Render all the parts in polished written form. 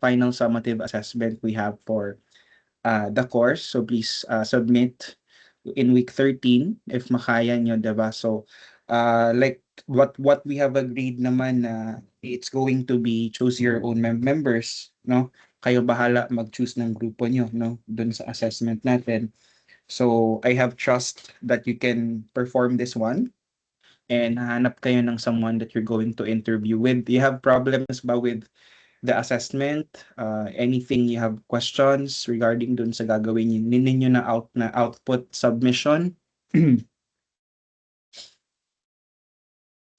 final summative assessment we have for the course. So please submit in week 13 if makaya nyo, diba? So like what we have agreed naman na it's going to be choose your own members, no? Kayo bahala mag-choose ng grupo nyo, no? Dun sa assessment natin. So I have trust that you can perform this one and hanap kayo ng someone that you're going to interview with. You have problems ba with the assessment? Anything you have questions regarding dun sa gagawin ninyo na output submission?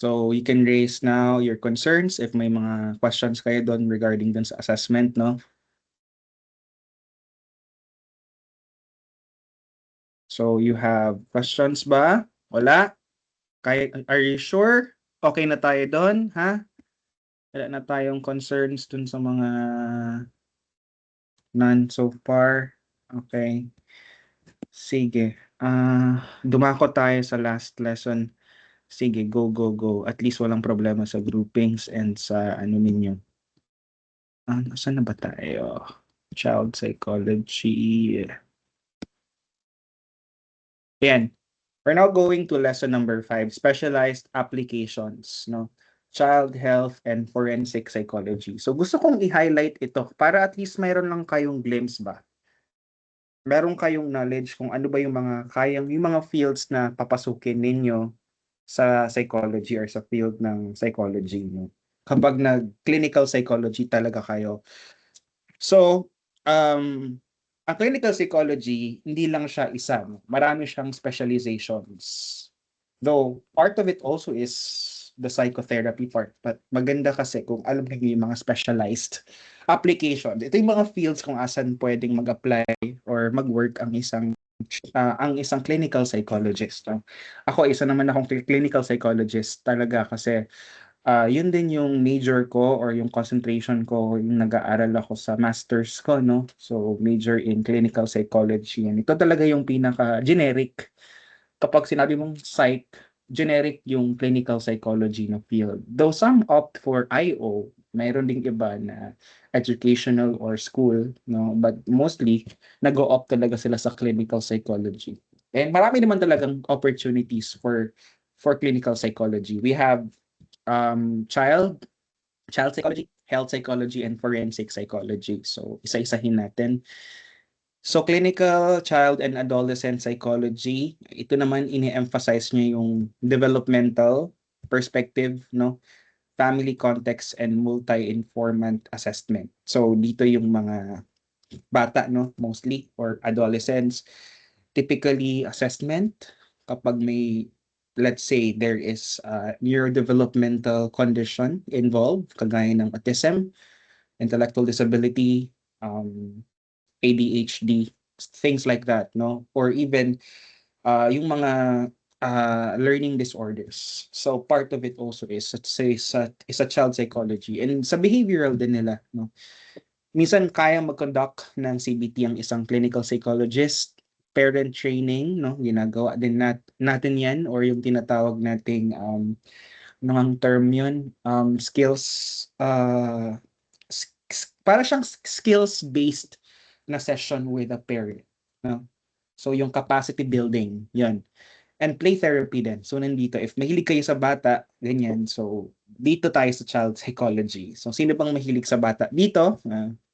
So you can raise now your concerns if may mga questions kayo doon regarding dun sa assessment, no? So you have questions ba? Wala? Are you sure? Okay na tayo doon, ha? Wala na tayong concerns dun sa mga none so far. Okay. Sige. Dumako tayo sa last lesson. Sige, go, go, go. At least walang problema sa groupings and sa ano ninyo. Saan na ba tayo? Child psychology. Yan. We're now going to lesson number 5, specialized applications, no? Child health and forensic psychology. So gusto kong i-highlight ito para at least mayroon lang kayong glimpse ba. Meron kayong knowledge kung ano ba yung mga fields na papasukin ninyo sa psychology or sa field ng psychology, no? Kapag nag-clinical psychology talaga kayo. So, ang clinical psychology, hindi lang siya isa, no? Marami siyang specializations. Though, part of it also is the psychotherapy part. But maganda kasi kung alam niyo yung mga specialized applications. Ito yung mga fields kung asan pwedeng mag-apply or mag-work ang isang clinical psychologist. No? Ako, isa naman akong clinical psychologist talaga kasi yun din yung major ko or yung concentration ko yung nag-aaral ako sa masters ko, no? So, major in clinical psychology. And ito talaga yung pinaka-generic. Kapag sinabi mong psych, generic yung clinical psychology na field. Though some opt for IO, mayroon ding iba na educational or school, no? But mostly, nag-o-opt talaga sila sa clinical psychology. And marami naman talagang opportunities for clinical psychology. We have child psychology, health psychology, and forensic psychology. So, isa-isahin natin. So, clinical child and adolescent psychology, ito naman ini-emphasize niya yung developmental perspective, no? Family context and multi-informant assessment. So, dito yung mga bata, no? Mostly, or adolescents. Typically, assessment, kapag may, let's say, there is a neurodevelopmental condition involved, kagaya ng autism, intellectual disability, ADHD, things like that, no? Or even yung mga learning disorders. So part of it also is, let's say, is a child psychology and sa behavioral din nila, no? Minsan kaya mag-conduct ng CBT ang isang clinical psychologist, parent training, no? Ginagawa din natin 'yan or yung tinatawag nating anong term 'yun, skills para siyang skills-based na session with a parent, no? So yung capacity building, 'yun. And play therapy din. So nandito, if mahilig kayo sa bata, ganyan. So dito tayo sa child psychology. So sino bang mahilig sa bata dito?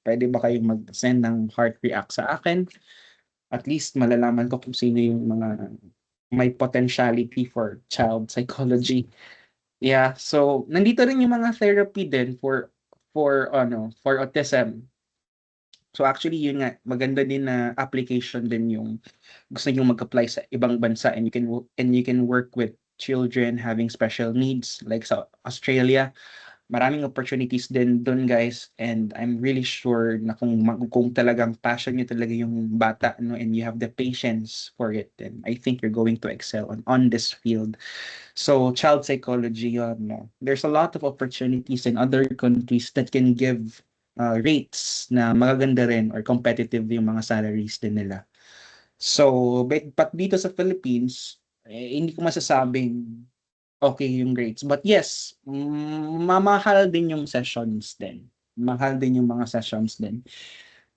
Pwede ba kayong mag-send ng heart react sa akin? At least malalaman ko kung sino yung mga may potentiality for child psychology. Yeah, so nandito rin yung mga therapy din for autism. So actually yun nga, maganda din na application din yung gusto niyo mag-apply sa ibang bansa and you can work with children having special needs like sa Australia. Maraming opportunities din doon, guys, and I'm really sure na kung talagang passion niyo talaga yung bata, no, and you have the patience for it, then I think you're going to excel on this field. So child psychology, no, there's a lot of opportunities in other countries that can give rates na magaganda rin or competitive yung mga salaries din nila. So, but dito sa Philippines, hindi ko masasabing okay yung rates. But yes, mamahal din yung sessions din. mahal din yung mga sessions din.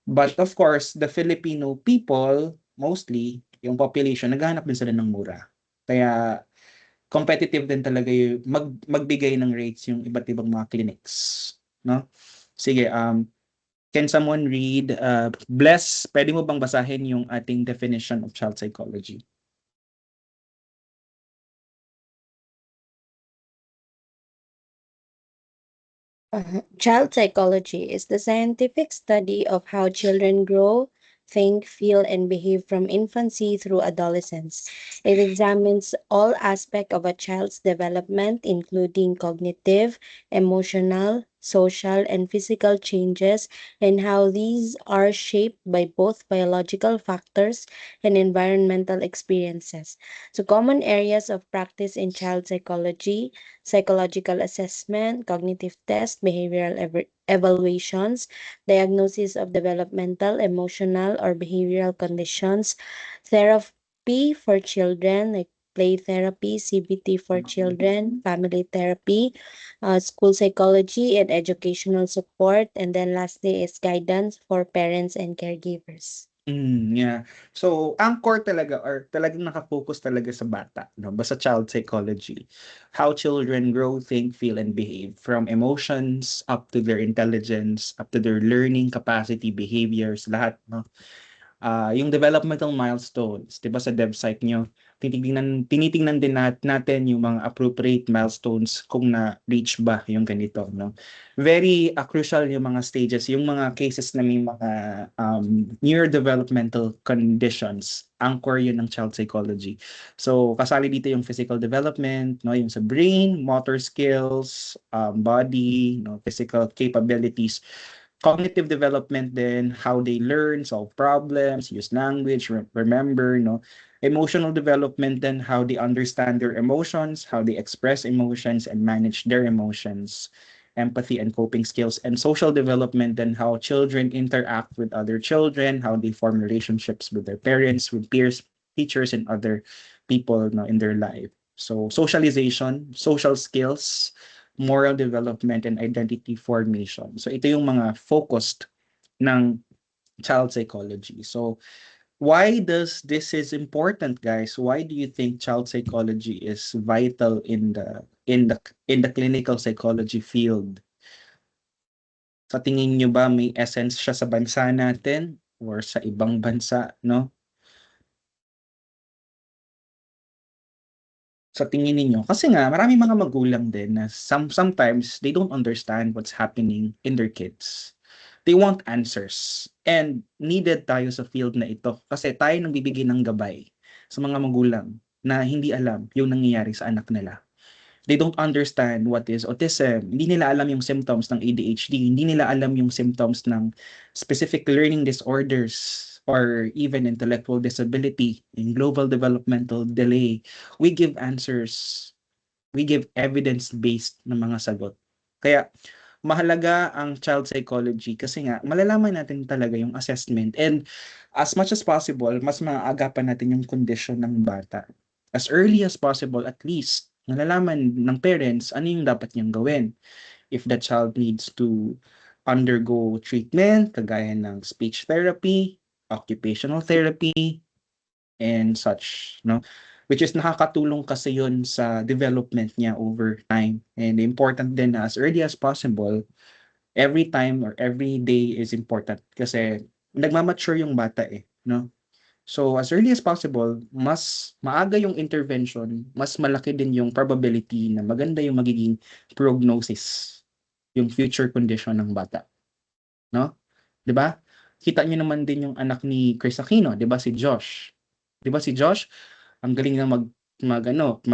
But of course, the Filipino people, mostly, yung population, naghahanap din sila ng mura. Kaya competitive din talaga yung magbigay ng rates yung iba't ibang mga clinics, no? Sige, can someone read, Bless, pwede mo bang basahin yung ating definition of child psychology? Child psychology is the scientific study of how children grow, think, feel, and behave from infancy through adolescence. It examines all aspects of a child's development, including cognitive, emotional, social, and physical changes, and how these are shaped by both biological factors and environmental experiences. So, common areas of practice in child psychology: psychological assessment, cognitive tests, behavioral evaluations, diagnosis of developmental, emotional, or behavioral conditions, therapy for children, like play therapy, CBT for children, family therapy, school psychology, and educational support. And then lastly is guidance for parents and caregivers. Yeah. So, ang core talaga or talagang naka-focus talaga sa bata, no? Basta child psychology. How children grow, think, feel, and behave from emotions up to their intelligence, up to their learning capacity, behaviors, lahat, no? Yung developmental milestones, 'di ba sa dev site nyo, tinitingnan din natin yung mga appropriate milestones kung na-reach ba yung ganito, no? Very crucial yung mga stages, yung mga cases na may mga neurodevelopmental conditions. Anchor yun ng child psychology. So, kasali dito yung physical development, no, yung sa brain, motor skills, body, no, physical capabilities. Cognitive development then how they learn, solve problems, use language, remember, no? Emotional development then how they understand their emotions, how they express emotions and manage their emotions, empathy and coping skills, and social development then how children interact with other children, how they form relationships with their parents, with peers, teachers, and other people, no, in their life. So socialization, social skills, moral development, and identity formation. So ito yung mga focused ng child psychology. So why does this is important, guys? Why do you think child psychology is vital in the clinical psychology field? Sa tingin nyo ba may essence siya sa bansa natin or sa ibang bansa, no? Sa tingin ninyo? Kasi nga maraming mga magulang din na sometimes they don't understand what's happening in their kids. They want answers. And needed tayo sa field na ito kasi tayo nang bibigyan ng gabay sa mga magulang na hindi alam yung nangyayari sa anak nila. They don't understand what is autism. Hindi nila alam yung symptoms ng ADHD. Hindi nila alam yung symptoms ng specific learning disorders or even intellectual disability, in global developmental delay. We give answers. We give evidence-based na mga sagot. Kaya mahalaga ang child psychology kasi nga malalaman natin talaga yung assessment and as much as possible, mas maaagapan natin yung condition ng bata. As early as possible, at least, nalalaman ng parents ano yung dapat niyang gawin. If the child needs to undergo treatment, kagaya ng speech therapy, occupational therapy, and such, no? Which is nakakatulong kasi yun sa development niya over time. And important din na as early as possible, every time or every day is important kasi nagmamature yung bata eh, no? So as early as possible, mas maaga yung intervention, mas malaki din yung probability na maganda yung magiging prognosis, yung future condition ng bata, no? 'Di ba? Kita niyo naman din yung anak ni Chris Aquino, 'di ba si Josh? 'Di ba si Josh, ang galing na magpiano,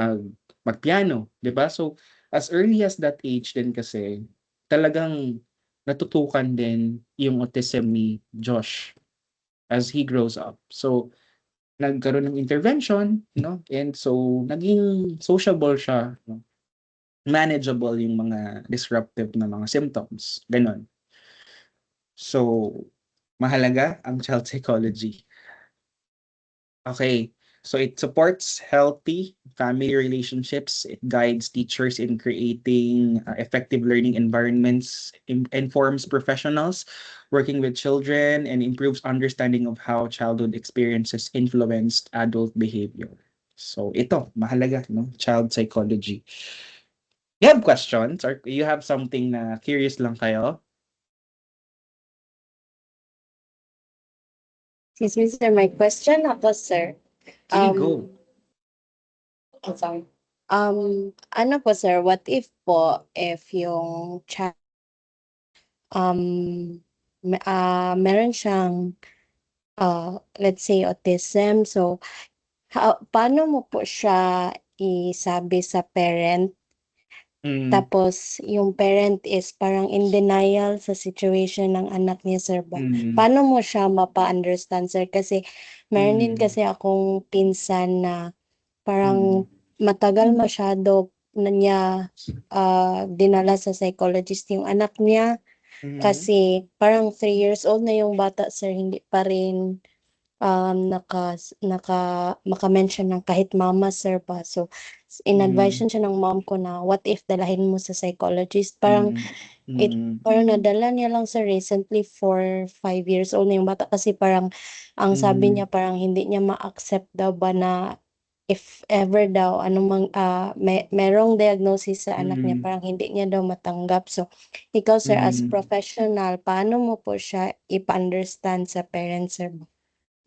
'di ba? So as early as that age din kasi talagang natutukan din yung autism ni Josh as he grows up. So nagkaroon ng intervention, no? And so naging sociable siya, no? Manageable yung mga disruptive na mga symptoms, gano'n. So mahalaga ang child psychology. Okay. So it supports healthy family relationships. It guides teachers in creating effective learning environments, informs professionals working with children, and improves understanding of how childhood experiences influenced adult behavior. So ito, mahalaga, no? Child psychology. You have questions or you have something na curious lang kayo? Excuse me, sir. My question ako, sir. Sige, go. I'm sorry. Ano po, sir, what if po, if yung child, meron siyang, let's say, autism. So, paano mo po siya isabi sa parent? Mm, Tapos, yung parent is parang in denial sa situation ng anak niya, sir ba? mm, Paano mo siya mapa-understand, sir? Kasi, meron din mm, kasi akong pinsan na mm, parang matagal masyado na niya, dinala sa psychologist yung anak niya. mm, Kasi parang 3 years old na yung bata, sir, hindi pa rin, maka-mention ng kahit mama, sir pa. So, in-advice mm, siya ng mom ko na, "What if dalahin mo sa psychologist?" Parang mm, mm, parang nadala niya lang, sir, recently, 4, 5 years old na yung bata kasi parang ang sabi mm, niya parang hindi niya ma-accept daw ba na if ever daw anumang, merong diagnosis sa anak niya mm, parang hindi niya daw matanggap. So, ikaw, sir, as mm. professional, paano mo po siya ipa-understand sa parents, sir?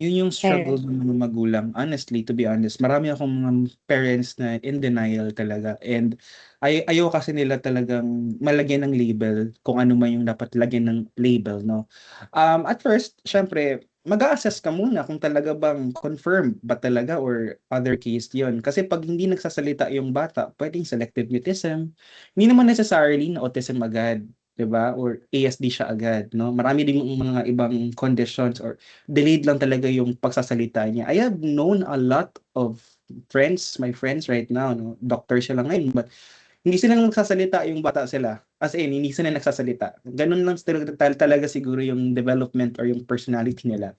Yun yung struggle Parent. ng mga magulang. Honestly, to be honest, marami akong mga parents na in denial talaga. And ayaw kasi nila talagang malagyan ng label kung ano man yung dapat lagyan ng label, no? At first, syempre, mag-a-assess ka muna kung talaga bang confirmed ba talaga or other case yun. Kasi pag hindi nagsasalita yung bata, pwedeng selective mutism. Hindi naman necessarily na autism agad. 'Di ba? Or ASD siya agad, no? Marami ding mga ibang conditions or delayed lang talaga yung pagsasalita niya. I have known a lot of friends, my friends right now, no? Doctor sila ngayon, but hindi sila nagsasalita yung bata sila. As in, hindi sila nagsasalita. Ganun lang talaga siguro yung development or yung personality nila.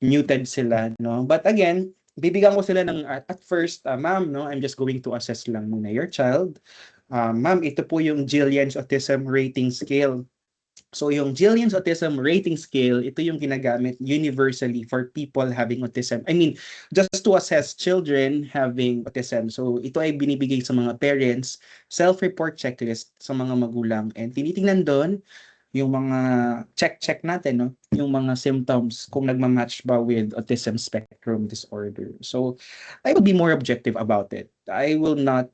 Muted sila, no? But again, bibigyan ko sila ng at first, ma'am, no, I'm just going to assess lang muna your child. Ma'am, ito po yung Jillian's Autism Rating Scale. So yung Jillian's Autism Rating Scale, ito yung ginagamit universally for people having autism. I mean, just to assess children having autism. So ito ay binibigay sa mga parents, self-report checklist sa mga magulang. And tinitingnan doon yung mga check natin, no? Yung mga symptoms kung nagma-match ba with autism spectrum disorder. So I will be more objective about it. I will not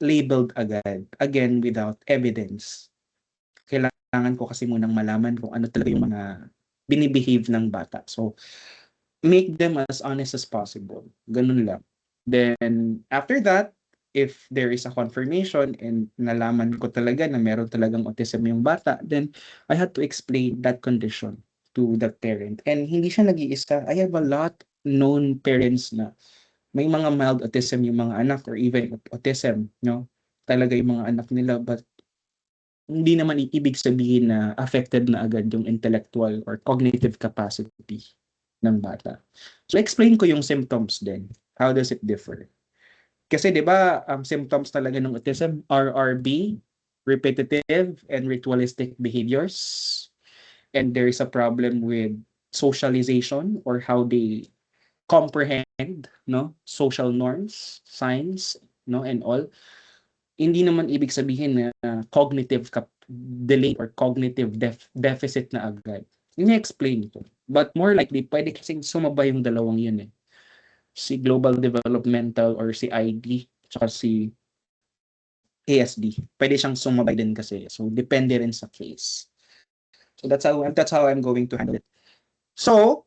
labeled agad, again, without evidence. Kailangan ko kasi munang malaman kung ano talaga yung mga binibehave ng bata. So, make them as honest as possible. Ganun lang. Then, after that, if there is a confirmation and nalaman ko talaga na meron talagang autism yung bata, then I had to explain that condition to the parent. And hindi siya nag-iisa. I have a lot known parents na may mga mild autism yung mga anak or even autism, no? Talaga yung mga anak nila, but hindi naman ibig sabihin na affected na agad yung intellectual or cognitive capacity ng bata. So explain ko yung symptoms din. How does it differ? Kasi 'di ba, ang symptoms talaga ng autism, RRB, repetitive and ritualistic behaviors. And there is a problem with socialization or how they comprehend, no, social norms, signs, no, and all. Hindi naman ibig sabihin na cognitive delay or cognitive deficit na agad. Ini-explain ko. But more likely, pwede kasing sumabay yung dalawang yun eh. Si Global Developmental or si ID, tsaka si ASD. Pwede siyang sumabay din kasi. So, depende rin sa case. So, that's how I'm going to handle it. So,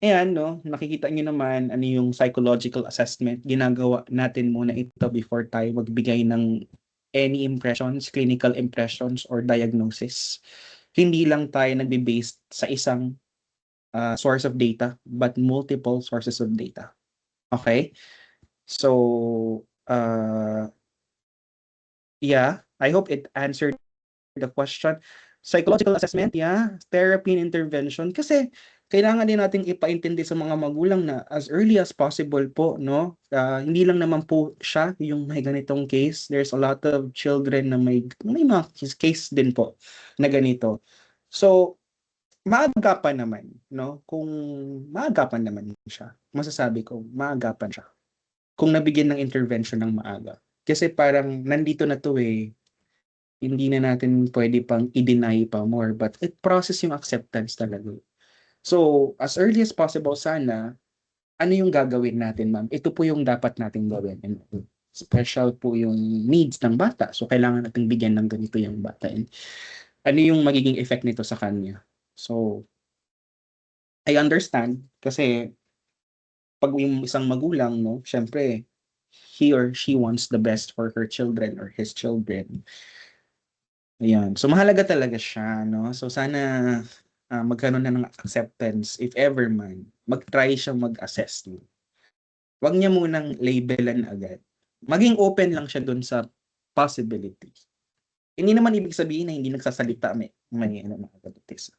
ayan 'no, nakikita niyo naman ano yung psychological assessment. Ginagawa natin muna ito before tayo magbigay ng any impressions, clinical impressions or diagnosis. Hindi lang tayo nagbe-based sa isang, source of data, but multiple sources of data. Okay. So, yeah, I hope it answered the question. Psychological assessment, yeah, therapy and intervention kasi kailangan din nating ipaintindi sa mga magulang na as early as possible po, no? Hindi lang naman po siya yung may ganitong case. There's a lot of children na may mga case din po na ganito. So, maagapan naman, no? Kung maagapan naman siya, masasabi ko, maagapan siya. Kung nabigyan ng intervention ng maaga. Kasi parang nandito na to eh, hindi na natin pwede pang i-deny pa more, but it process yung acceptance talaga. So, as early as possible sana, ano yung gagawin natin, ma'am? Ito po yung dapat nating gawin. And special po yung needs ng bata. So, kailangan nating bigyan ng ganito yung bata. And ano yung magiging effect nito sa kanya? So, I understand kasi pag yung isang magulang, no, syempre, he or she wants the best for her children or his children. Ayan. So, mahalaga talaga siya, no? So, sana magkaroon na ng acceptance if ever man. Mag-try siya mag-assess. No? Huwag niya munang labelan agad. Maging open lang siya dun sa possibility. Hindi naman ibig sabihin na hindi nagsasalita may mga kabatis.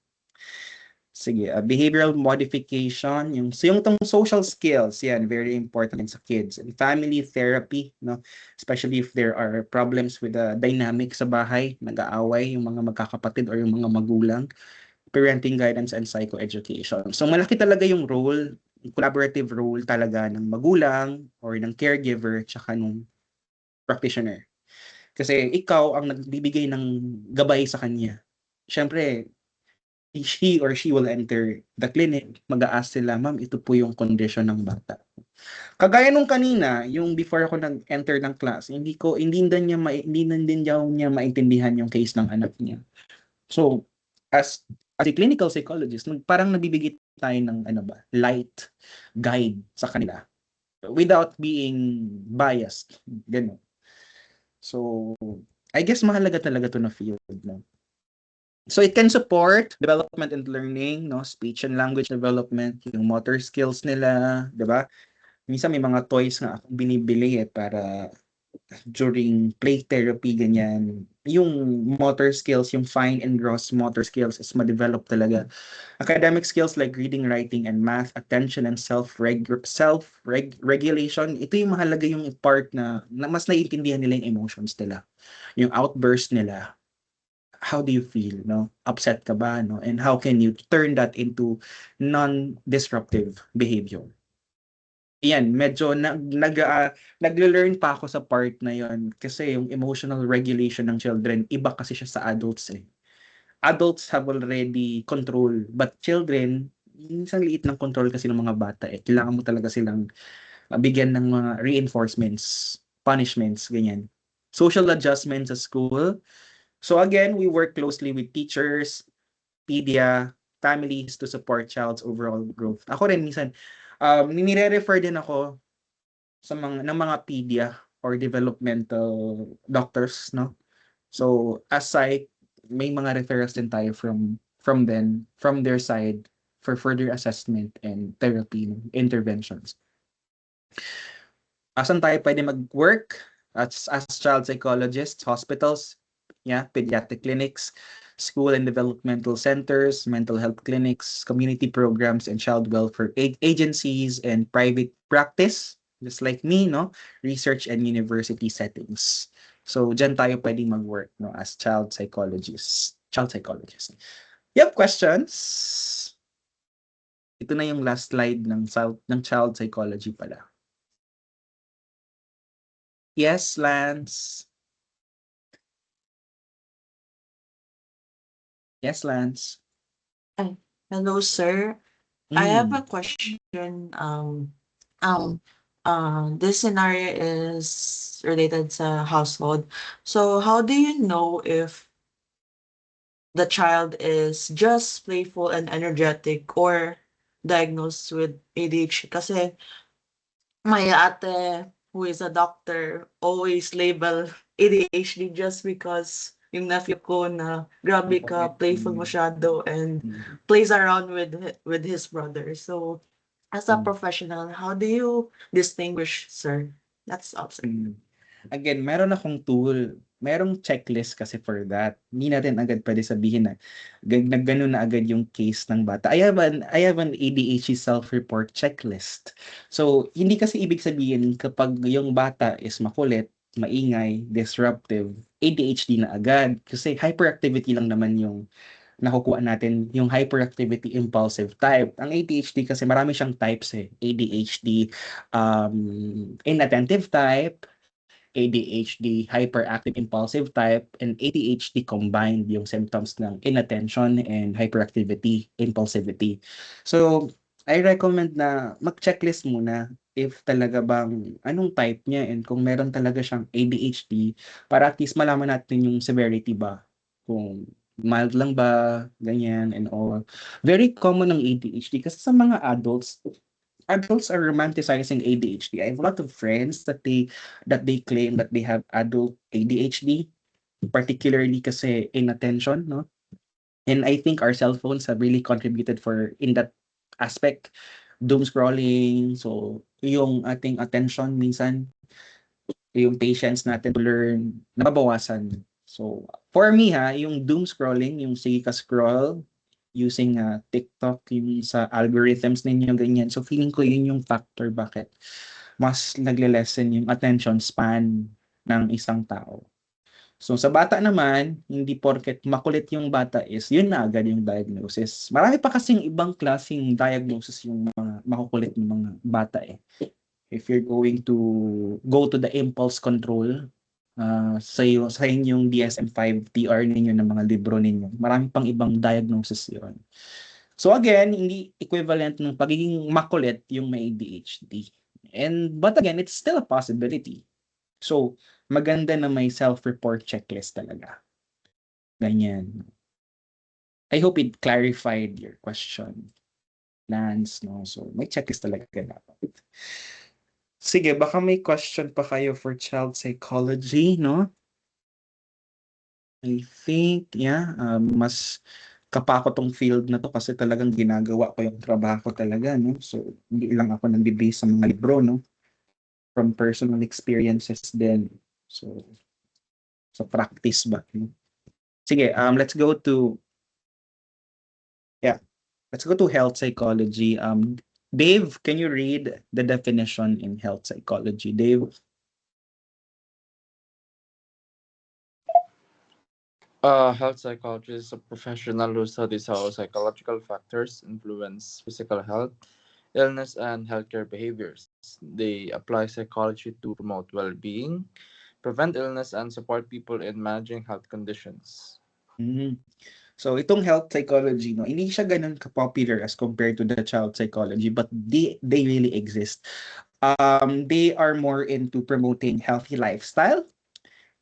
Sige, behavioral modification, yung tong social skills, yan, very important sa kids. And family therapy, no? Especially if there are problems with the dynamic sa bahay, nag-aaway yung mga magkakapatid or yung mga magulang, parenting guidance and psychoeducation. So malaki talaga yung role, collaborative role talaga ng magulang or ng caregiver tsaka nung practitioner. Kasi ikaw ang nagbibigay ng gabay sa kanya. Siyempre, he or she will enter the clinic, mag-a-ask sila, ma'am, ito po yung condition ng bata. Kagaya nung kanina, yung before ako nag-enter ng class, hindi din niya maintindihan yung case ng anak niya. So, as a clinical psychologist, parang nabibigay tayo ng light guide sa kanila without being biased. Ganun. So, I guess mahalaga talaga to na field, no? So it can support development and learning, no? Speech and language development, yung motor skills nila, 'di ba? Minsan may mga toys nga akong binibili para during play therapy ganyan. Yung motor skills, yung fine and gross motor skills is ma-develop talaga. Academic skills like reading, writing, and math, attention and self-regulation, ito yung mahalaga yung part na mas naiintindihan nila yung emotions nila. Yung outburst nila, how do you feel, no? Upset ka ba, no? And how can you turn that into non-disruptive behavior? Yan, medyo nagle-learn pa ako sa part na yon kasi yung emotional regulation ng children, iba kasi siya sa adults eh. Adults have already control, but children, minsan liit ng control kasi ng mga bata eh. Kailangan mo talaga silang bigyan ng mga reinforcements, punishments, ganyan. Social adjustments sa school. So again, we work closely with teachers, pedia, families to support child's overall growth. Ako rin minsan, nire-refer din ako sa mga pedia or developmental doctors, no? So, as psych, may mga referrals din tayo from their side for further assessment and therapy interventions. Asan tayo pwede mag-work as child psychologists, hospitals, pediatric clinics, school and developmental centers, mental health clinics, community programs and child welfare agencies and private practice, just like me, no? Research and university settings. So, dyan tayo pwedeng mag-work, no, as child psychologists. You have questions? Ito na yung last slide ng child psychology pala. Yes, Lance. Yes, Lance. Hello, sir. I have a question. This scenario is related to household. So, how do you know if the child is just playful and energetic or diagnosed with ADHD? Kasi my ate, who is a doctor, always label ADHD just because yung nephew ko na grabe ka, playful masyado, and plays around with his brother. So, as a professional, how do you distinguish, sir? That's all, sir. Again, meron akong tool merong checklist kasi for that. Hindi natin agad pwede sabihin na naggano na agad yung case ng bata. I have an ADHD self-report checklist. So, hindi kasi ibig sabihin kapag yung bata is makulit, maingay, disruptive, ADHD na agad. Kasi hyperactivity lang naman yung nakukuha natin, yung hyperactivity impulsive type. Ang ADHD kasi marami siyang types eh. ADHD inattentive type, ADHD hyperactive impulsive type, and ADHD combined yung symptoms ng inattention and hyperactivity impulsivity. So, I recommend na mag-checklist muna if talaga bang anong type niya and kung meron talaga siyang ADHD para at least malaman natin yung severity ba. Kung mild lang ba, ganyan and all. Very common ng ADHD kasi sa mga adults are romanticizing ADHD. I have a lot of friends that they claim that they have adult ADHD, particularly kasi inattention, no? And I think our cell phones have really contributed for in that aspect. Doom scrolling, so yung ating attention minsan, yung patience natin to learn, nababawasan. So, for me yung doom scrolling, yung sige ka scroll, using TikTok, yung sa algorithms ninyo, ganyan. So, feeling ko yun yung factor bakit mas nagle-lessen yung attention span ng isang tao. So, sa bata naman, hindi porket makulit yung bata is, yun na agad yung diagnosis. Marami pa kasing ibang klaseng diagnosis yung mga makukulit ng mga bata eh. If you're going to go to the impulse control, sa inyong DSM-5 TR ninyo ng mga libro ninyo, marami pang ibang diagnosis yun. So again, hindi equivalent ng pagiging makulit yung may ADHD. But again, it's still a possibility. So, maganda na may self-report checklist talaga. Ganyan. I hope it clarified your question, Lance, no? So, may checklist talaga dapat. Sige, baka may question pa kayo for child psychology, no? I think, yeah, mas kapako tong field na to kasi talagang ginagawa ko yung trabaho talaga, no? So, hindi lang ako nag-base sa mga libro, no? From personal experiences din. So, sa practice ba? No? Sige, let's go to health psychology. Dave, can you read the definition in health psychology? Dave? Health psychologist is a professional who studies how psychological factors influence physical health, illness, and healthcare behaviors. They apply psychology to promote well being, prevent illness, and support people in managing health conditions. Mm. So, itong health psychology, no, hindi siya ganun ka-popular as compared to the child psychology, but they really exist. They are more into promoting healthy lifestyle,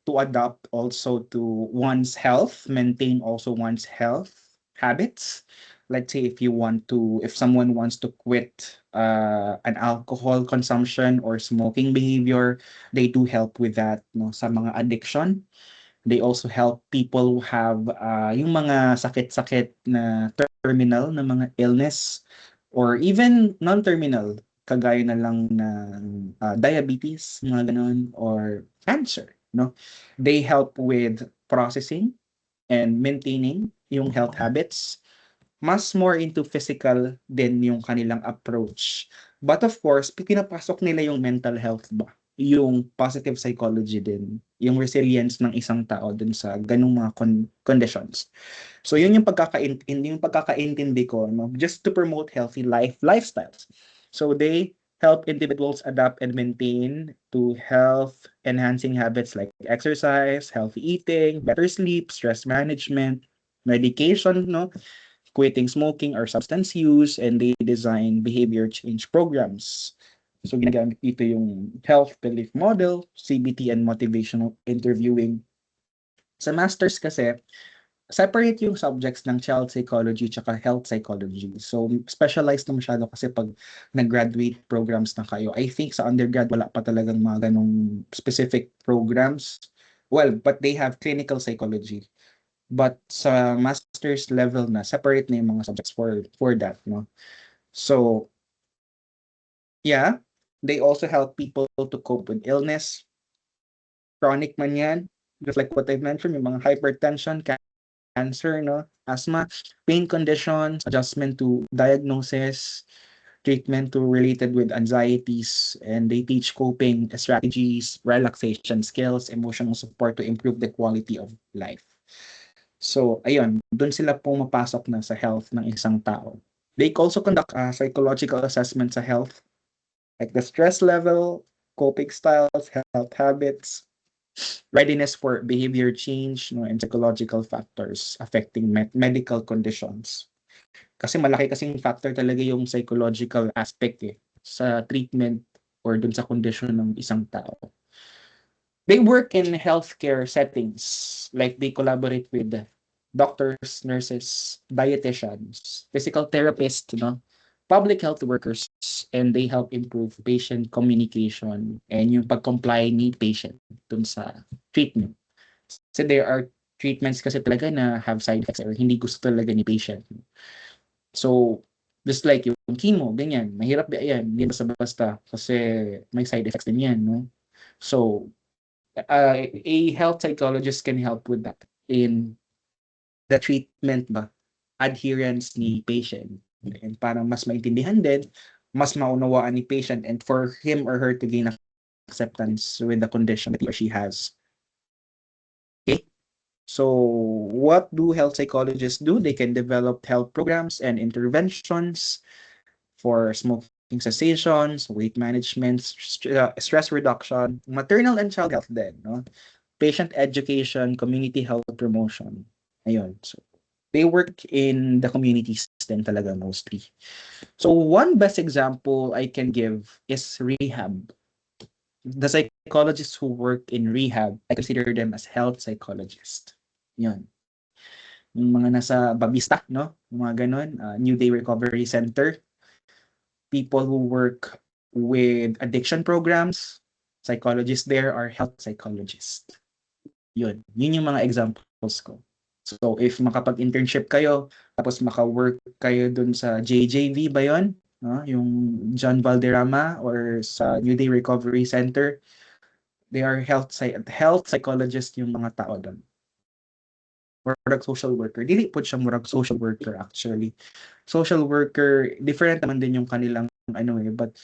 to adapt also to one's health, maintain also one's health habits. Let's say if someone wants to quit an alcohol consumption or smoking behavior, they do help with that, no, sa mga addiction. They also help people who have yung mga sakit-sakit na terminal na mga illness or even non-terminal kagaya na lang ng diabetes, mga ganun, or cancer, no? They help with processing and maintaining yung health habits. Mas more into physical din yung kanilang approach. But of course, pinapasok nila yung mental health ba? Yung positive psychology din, yung resilience ng isang tao dun sa ganung mga conditions. So yun yung pagkakaintindi ko, no? Just to promote healthy lifestyles. So they help individuals adapt and maintain to health enhancing habits like exercise, healthy eating, better sleep, stress management, medication, no? Quitting smoking or substance use, and they design behavior change programs. So ginagamit dito yung health belief model, CBT, and motivational interviewing. Sa masters kasi, separate yung subjects ng child psychology tsaka health psychology. So specialized na masyado kasi pag nag-graduate programs na kayo. I think sa undergrad wala pa talagang mga ganong specific programs. Well, but they have clinical psychology. But sa master's level na, separate na yung mga subjects for that, no? So, yeah, they also help people to cope with illness, chronic man yan, just like what I mentioned, yung mga hypertension, cancer, no, asthma, pain conditions, adjustment to diagnosis, treatment to related with anxieties, and they teach coping strategies, relaxation skills, emotional support to improve the quality of life. So, ayun, doon sila pumapasok na sa health ng isang tao. They also conduct psychological assessment sa health, like the stress level, coping styles, health habits, readiness for behavior change, no, and psychological factors affecting medical conditions. Kasi malaki kasing factor talaga yung psychological aspect sa treatment or dun sa condition ng isang tao. They work in healthcare settings, like they collaborate with doctors, nurses, dietitians, physical therapists, public health workers, and they help improve patient communication and yung pag-comply ni patient dun sa treatment. So there are treatments kasi talaga na have side effects or hindi gusto talaga ni patient. So, just like yung chemo, ganyan, mahirap yan, hindi basta-basta kasi may side effects din yan, no? So, a health psychologist can help with that in the treatment ba, adherence ni patient. And para mas maintindihan din, mas maunawaan ni patient and for him or her to gain acceptance with the condition that he or she has. Okay? So, what do health psychologists do? They can develop health programs and interventions for smoking cessations, weight management, stress reduction, maternal and child health din, no? Patient education, community health promotion. Ayun. So, they work in the communities din talaga mostly. So, one best example I can give is rehab. The psychologists who work in rehab, I consider them as health psychologists. Yun. Yung mga nasa Babista, no? Yung mga ganun, New Day Recovery Center. People who work with addiction programs, psychologists there are health psychologists. Yun yung mga examples ko. So if makapag-internship kayo, tapos maka-work kayo dun sa JJV ba yun? No? Yung John Valderrama or sa New Day Recovery Center, they are health psychologists yung mga tao dun. Murag social worker. Dili po siya murag social worker actually. Social worker, different naman din yung kanilang but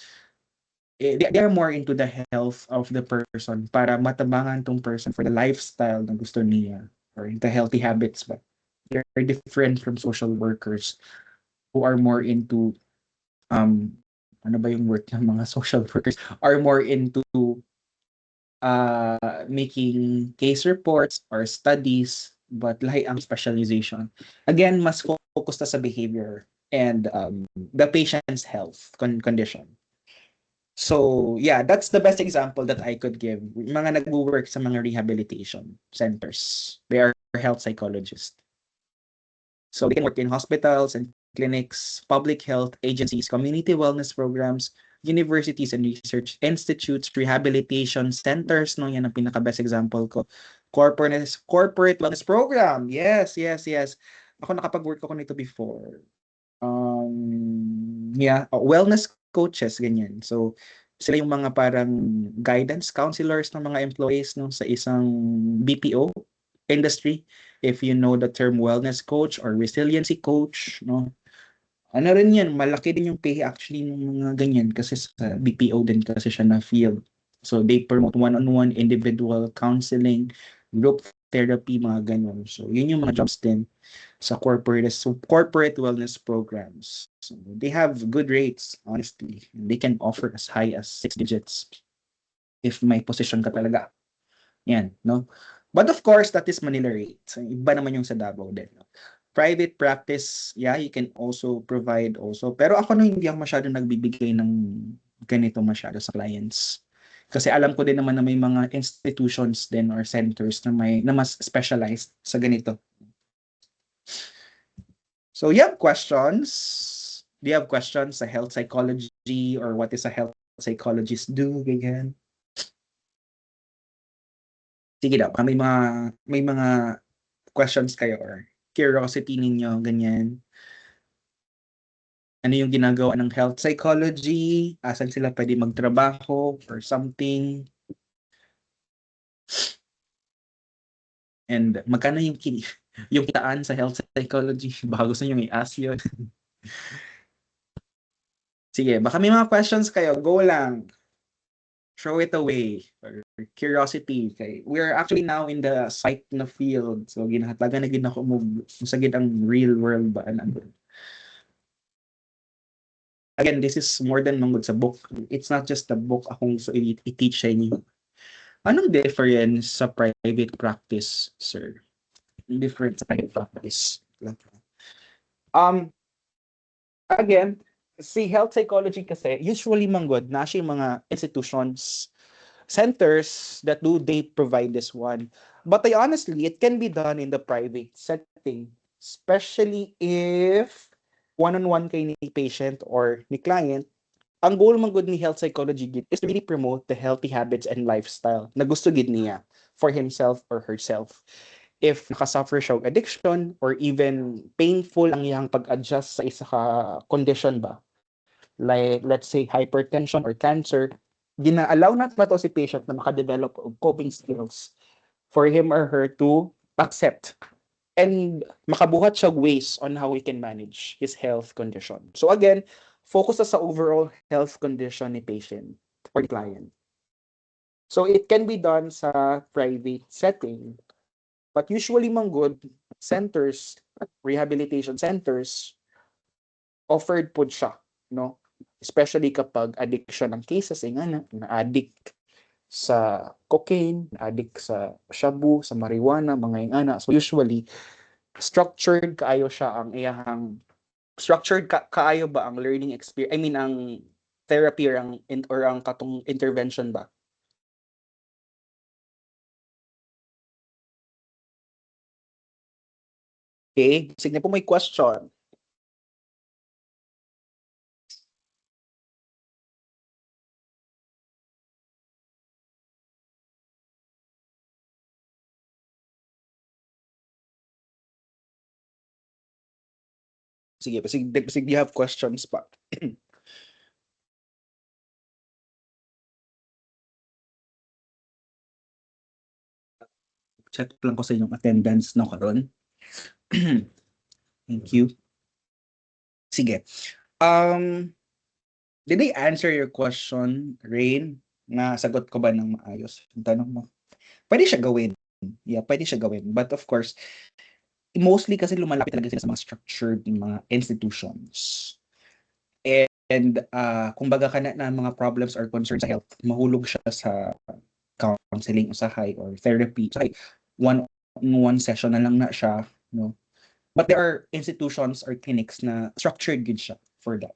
they are more into the health of the person para matabangan tong person for the lifestyle na gusto niya or the healthy habits ba. They're different from social workers who are more into ano ba yung work ng mga social workers are more into making case reports or studies but lahi ang specialization. Again, mas focused sa behavior and the patient's health condition. So, yeah, that's the best example that I could give. Mga nag-work sa mga rehabilitation centers. They are health psychologists. So, they can work in hospitals and clinics, public health agencies, community wellness programs, universities and research institutes, rehabilitation centers, no, yan ang pinaka-best example ko. Corporate wellness program. Yes. Ako nakapag-work ako nito before. Wellness coaches, ganyan. So, sila yung mga parang guidance counselors ng mga employees no, sa isang BPO industry. If you know the term wellness coach or resiliency coach, no, ano rin yan, malaki din yung pay actually ng mga ganyan kasi sa BPO din kasi siya na field. So, they promote one-on-one individual counseling, group therapy, mga ganyan. So, yun yung mga jobs din sa corporate wellness programs. So, they have good rates, honestly. They can offer as high as 6 digits if may position ka talaga. Yan, no? But of course, that is Manila rate. So, iba naman yung sa Davao din. No? Private practice, yeah, you can also provide also. Pero ako na hindi ako masyado nagbibigay ng ganito masyado sa clients. Kasi alam ko din naman na may mga institutions din or centers na mas specialized sa ganito. So you have questions? Do you have questions sa health psychology or what is a health psychologist do? Ganyan. Sige daw, may mga questions kayo or curiosity ninyo, ganyan. Ano yung ginagawa ng health psychology? Asan sila pwede magtrabaho or something? And magkano yung yung kitaan sa health psychology? Baka gusto nyo i-ask yun. Sige, baka may mga questions kayo. Go lang. Throw it away. Or curiosity. Okay. We're actually now in the psych na field. So, ginahatagan na ako musagid ang real world ba? Again, this is more than mangod sa book. It's not just the book akong so i-teach sa inyo. Anong difference sa private practice, sir? Different sa private practice. Again, si health psychology kasi, usually manggod, na siya yung mga institutions, centers that they provide this one. But honestly, it can be done in the private setting, especially if one-on-one kay ni patient or ni client. Ang goal man gud ni health psychology gid is to really promote the healthy habits and lifestyle na gusto gid niya for himself or herself. If nakasuffer siya og addiction or even painful ang iyang pag-adjust sa isa ka condition ba, like let's say hypertension or cancer, gina-allow na to si patient na makadevelop og coping skills for him or her to accept and makabuhat siya ways on how we can manage his health condition. So again, focus sa overall health condition ni patient or the client. So it can be done sa private setting, but usually manggod centers, rehabilitation centers, offered po siya, no? Especially kapag addiction ang cases, na-addict sa cocaine, na-addict sa shabu, sa marijuana, mga ingana. So usually, structured kaayo siya ang iyahang kaayo ba ang learning experience, I mean ang therapy or ang katong intervention ba? Okay, sige po may question. Sige, sige, you have questions pa. Check lang ko sa inyong attendance no karon. Thank you. Sige. Did I answer your question, Rain? Na sagot ko ba ng maayos? Yung tanong mo. Pwede siya gawin. Yeah, pwede siya gawin. But of course, mostly kasi lumalapit talaga sila sa mga structured mga institutions. And kumbaga ka na mga problems or concerns sa health, mahulog siya sa counseling usahay or therapy. Usahay, one session na lang na siya, no? But there are institutions or clinics na structured good siya for that.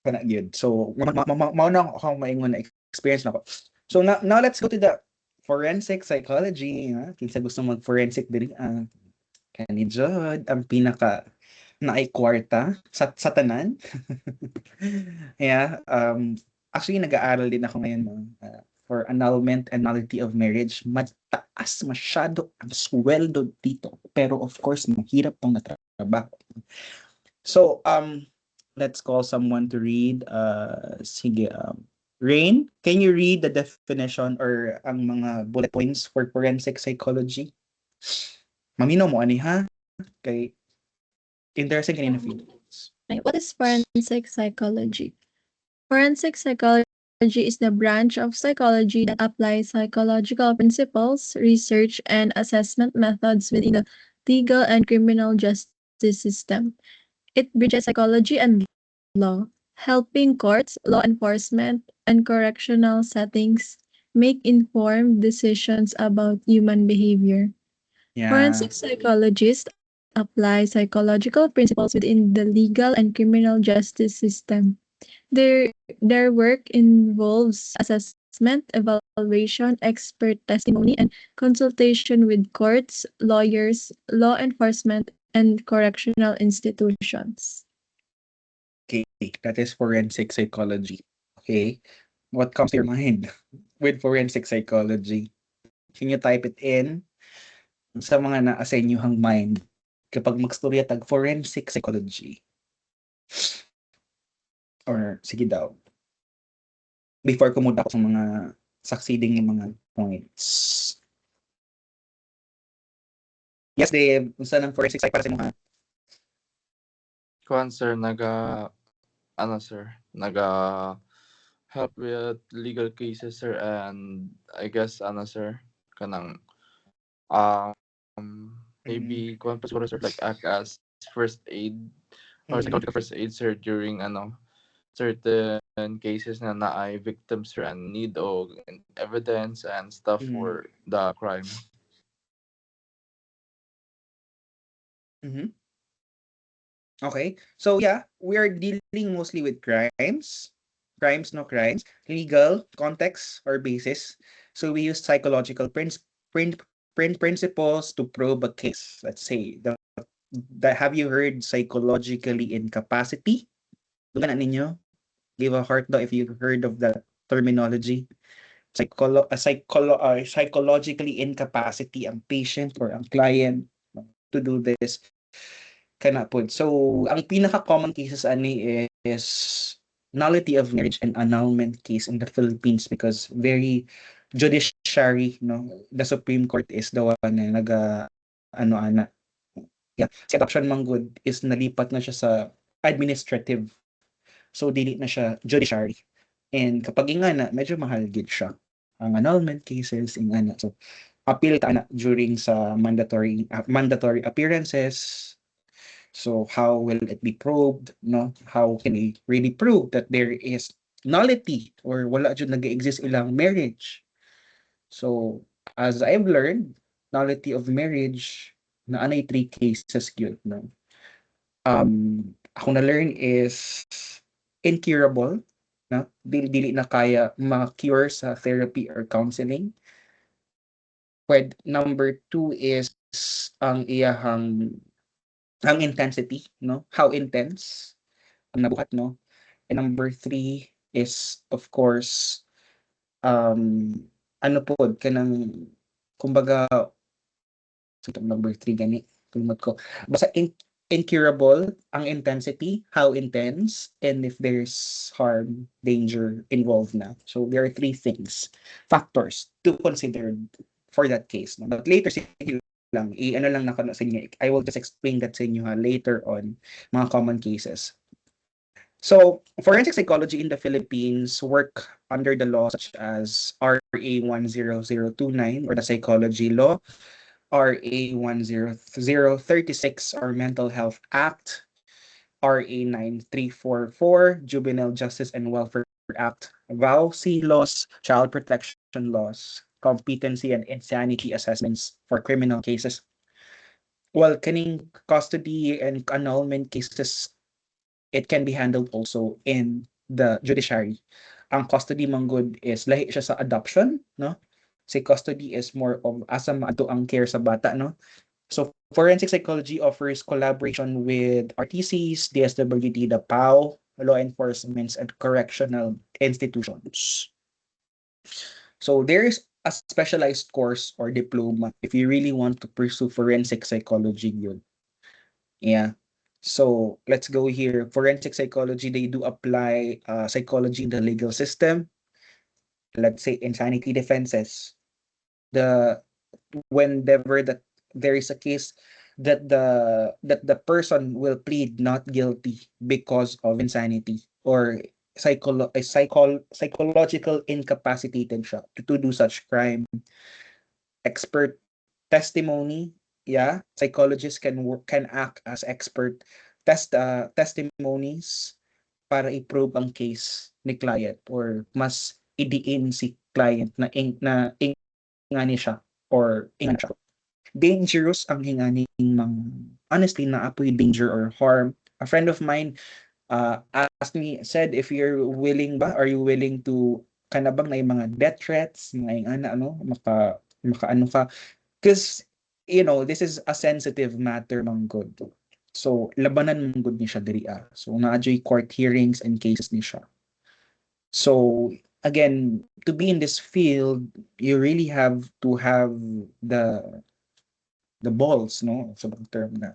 Kana gyud. So mao na ako maingon na experience na ako. So now let's go to the forensic psychology. Kinsa gusto mag forensic diri kani jud ang pinaka naay kwarta sa tanan. Yeah, actually nag-aaral din ako ngayon for annulment and nullity of marriage. Mataas masyado ang sweldo dito. Pero of course, mahirap tong natrabaho. So, let's call someone to read. Sige, Rain, can you read the definition or ang mga bullet points for forensic psychology? Mamino mo ani ha? Kay interesting kanina feelings. What is forensic psychology? Forensic psychology is the branch of psychology that applies psychological principles, research, and assessment methods within the legal and criminal justice system. It bridges psychology and law, helping courts, law enforcement, and correctional settings make informed decisions about human behavior. Yeah. Forensic psychologists apply psychological principles within the legal and criminal justice system. Their work involves assessment, evaluation, expert testimony, and consultation with courts, lawyers, law enforcement, and correctional institutions. Okay, that is forensic psychology. Okay, what comes to your mind with forensic psychology? Can you type it in sa mga naa sa inyong mind kapag magstorya tag forensic psychology? Or sige daw. Before ko muna ako sa mga succeeding mga points. Yes, Dave. Unsa ng forensic psych para sa mga Kuan sir, sir, help with legal cases sir, and I guess sir, kanang um maybe kuan pa siguro sir, like act as first aid or psychological first aid sir during certain cases na naay victims sir and need og evidence and stuff for the crime. Mhm. Okay. So yeah, we are dealing mostly with crimes, no crimes, legal context or basis. So we use psychological principles to probe a case. Let's say have you heard psychologically incapacity? Dugan na ninyo? Give a heart daw if you've heard of that terminology. Psychologically incapacity ang patient or ang client to do this kana pod. So ang pinaka-common cases ani is nullity of marriage and annulment case in the Philippines because very judiciary, no, the Supreme Court is the one na ano ana, yeah, si adoption man good is nalipat na siya sa administrative, so dili na siya judiciary. And kapag ingana medyo mahal gid siya ang annulment cases ingana, so appeal ta na during sa mandatory appearances. So how will it be probed? No, how can we really prove that there is nullity or wala jud nag-exist ilang marriage? So as I've learned, nullity of marriage na anay three cases gyud, no. Ako na learn is incurable, no, dili na kaya ma-cure sa therapy or counseling. Number two is ang iyahang ang intensity, no, how intense ang nabuhat, no. And number three is of course ano pod kanang kumbaga number three gani limot ko basta incurable ang intensity, how intense, and if there's harm, danger involved na. So there are three factors to consider for that case, no? But later sige lang ano lang nako sa inyo, I will just explain that sa inyo later on mga common cases. So, forensic psychology in the Philippines work under the law such as RA 10029 or the psychology law, RA 10036 or Mental Health Act, RA 9344 Juvenile Justice and Welfare Act, VAUC laws, child protection laws, competency and insanity assessments for criminal cases. Well, kaning custody and annulment cases, it can be handled also in the judiciary. Ang custody man good is lahi siya sa adoption, no? Si custody is more of asa maadto ang care sa bata, no? So forensic psychology offers collaboration with RTCs, DSWD, the PAO, law enforcement, and correctional institutions. So there is a specialized course or diploma if you really want to pursue forensic psychology yun. Yeah. So let's go here. Forensic psychology, they do apply psychology in the legal system. Let's say insanity defenses. Whenever that there is a case that the person will plead not guilty because of insanity or psychological incapacitated siya to do such crime. Expert testimony, yeah, psychologists can act as expert testimonies para i-prove ang case ni client or mas idiin si client na ingani siya or ingani siya. Dangerous ang hinganing honestly naapoy danger or harm. A friend of mine asked me, said if you're willing ba, are you willing to kanabang na yung mga death threats, mga ano, maka ano ka, because this is a sensitive matter man good. So labanan man good ni siya diri so na-adjoy court hearings and cases ni siya. So again, to be in this field, you really have to have the balls, no, sa term na.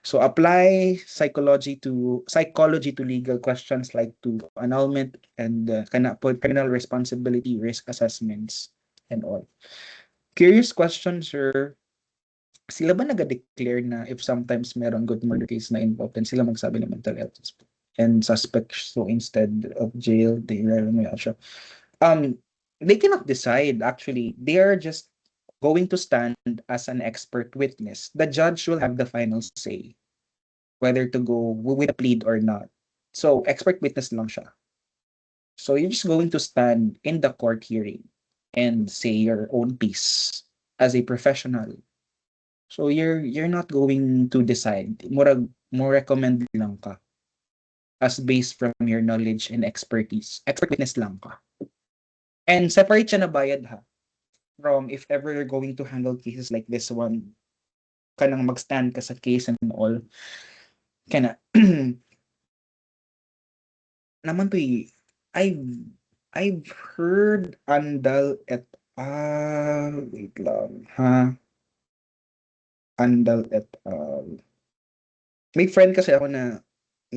So apply psychology to legal questions like to annulment and criminal responsibility risk assessments and all. Curious question, sir. sila ba nag-declare na if sometimes meron good murder case na involved, then sila magsabi ng mental health and suspects, so instead of jail, they siya. They cannot decide actually. They are just going to stand as an expert witness. The judge will have the final say whether to go with a plead or not. So expert witness lang siya. So you're just going to stand in the court hearing and say your own piece as a professional. So you're not going to decide. More recommend lang ka as based from your knowledge and expertise. Expert witness lang ka. And separate siya na bayad ha. From if ever you're going to handle cases like this one, kanang mag-stand ka sa case and all. Kana naman to I've heard Andal et wait lang ha. Andal et al. May friend kasi ako na